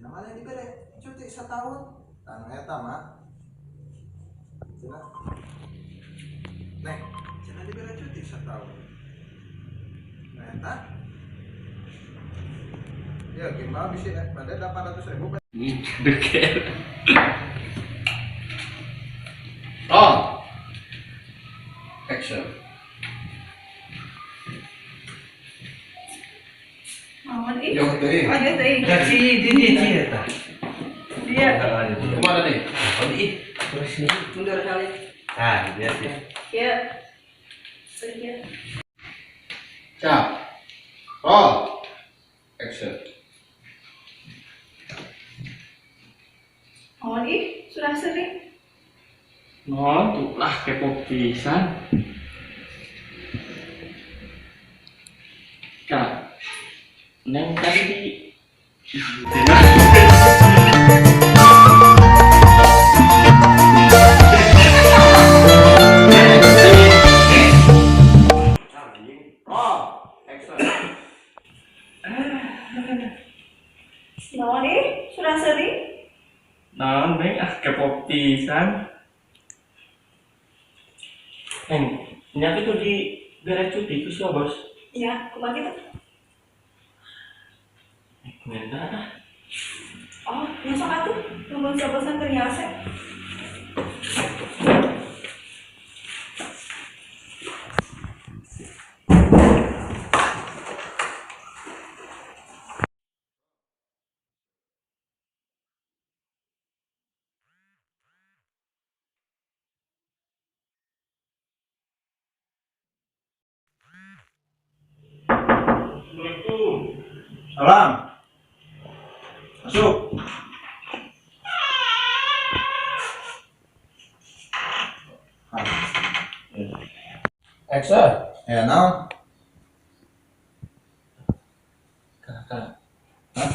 namanya diberi cuti setahun tanu eta mah cenah nek cenah diberi cuti setahun nah eta ya gimana bisa pada 800.000 Deket. Oh, action. Mau nih? yo teuing Ayo teh. Dia. Dia. Kemana nih? Oh, ini. Terus ini. Mundur kali. Ah, dia sih. Ya. Pergi. Siap. Oh, action. Mau nih? Sudah sering. No, tuh lah kepo pisan. Kak, neng tadi di Oh, action. Mau nih? Sudah sering. non neng kepo pisan. Neng, nyata tuh di beres cuti itu sih bos. Ya, kemana kita? Bener. Oh, besok atuh. Nunggu bosan ternyata. Assalamualaikum. salam masuk Action. ya naon Kakak. hah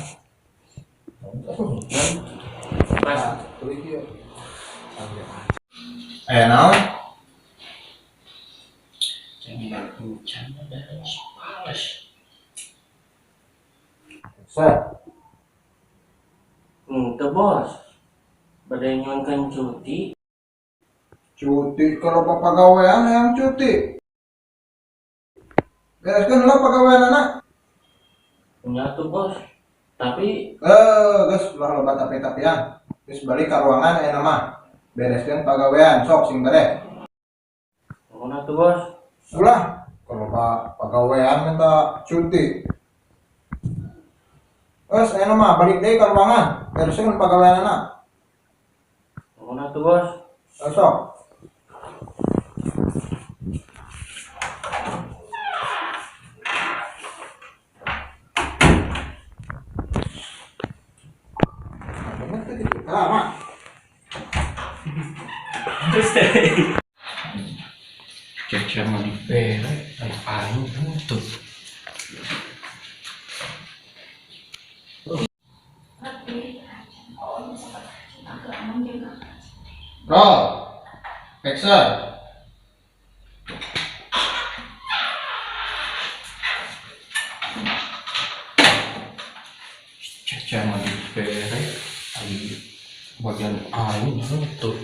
Pas. tulis yuk naon Jangan hujan dan panas. set Tuh bos. Badai nyonkan cuti. cuti kalau pegawaian yang cuti bereskan lah pegawaian anak Punya tuh bos. Tapi geus ulah loba tapi-tapian geus balik ka ruangan nama bereskeun pegawaian sok sing beres mana tuh bos? ulah kalau pegawaian minta cuti geus nama balik deui ka ruangan bereskeun pegawaian anak Mana tuh bos? sok Mak. Terus deh. Caca mau dipelek, paling tutup. Roll. Action. Caca mau dipelek, bagian aing tutup.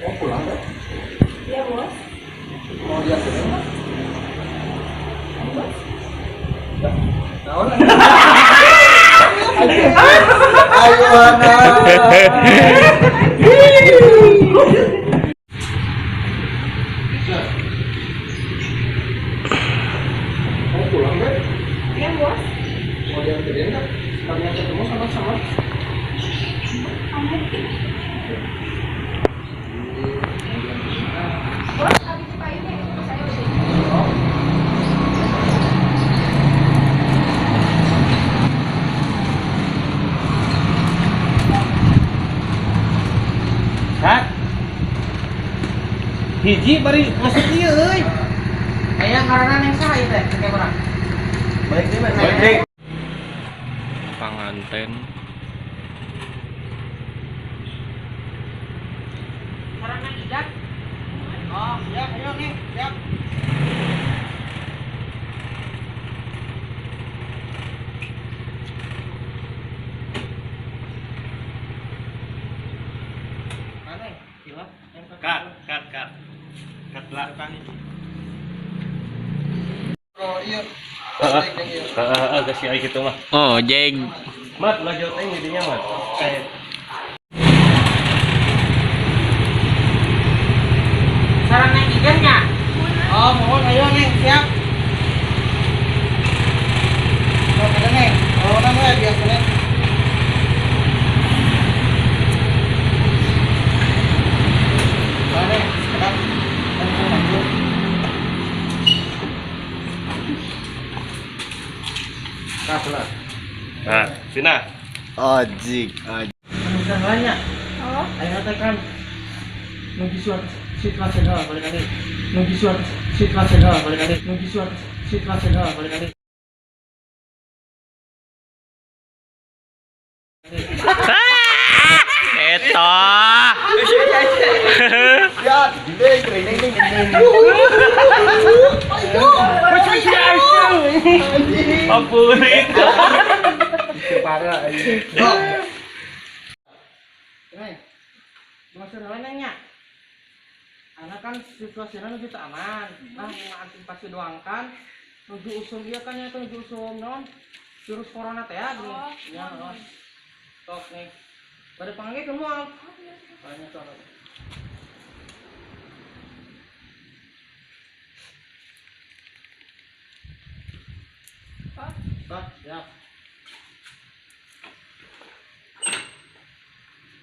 Mau pulang deh. Iya, bos. Mau lihat dulu Mak. Bos. Naon? Ayo anak. Mau pulang deh. Iya, bos. Mau dianterin nggak? Sekalian ketemu sama-sama. Kamu. Bos, habis itu ini saya udah. Hiji bari masuk ieu euy. Aya ngaranna yang saha ieu teh kayak urang. Baik deh, baik deh. Panganten. Ngaranna Ijat. Oh, siap, ayo nih, siap. Mana? Gila. Kat lah. Oh iya. Kasih aja gitu mah. Oh, jeng. Mat, lanjut aja jadinya mat. Sarang neng Ijat nya. Oh, mohon ayo nih, siap. Oh, ada nih. Oh, namanya biasa nih. Mana? Sekarang kan lanjut. Kasih. Nah, sini. Ojik. Bisa banyak. Oh, Ayo tekan. Nunggu suara situasi dah balik lagi. Nunggu suara situasi dah balik lagi. Nunggu suara situasi dah balik lagi. Eta. Ya, ding ding ding ding ding. Favorit. Parah. Nih, maksud lainnya. Karena kan situasinya menuju tak aman. Nah, antisipasi doang kan. Menuju usum dia kan ya, menuju usum non. Virus corona teh ya, gini. Ya, non. Tok nih. Pada panggil ke mall. Banyak soal. Tok, ya.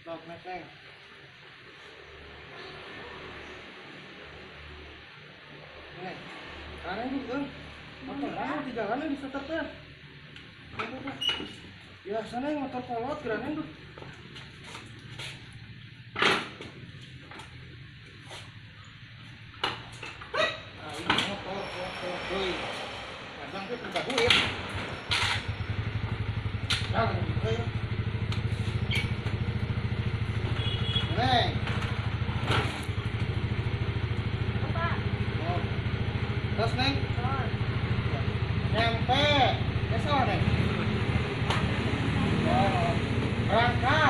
Tok, neng. Nih, karena ini kan, motor lama di jalanan di seter teh. Ya, sana yang motor kolot kirain tuh. Ah, ini motor kolot. Kadang tuh tidak duit. Jangan gitu. Neng. Terus neng, nyampe, besok neng. Berangkat.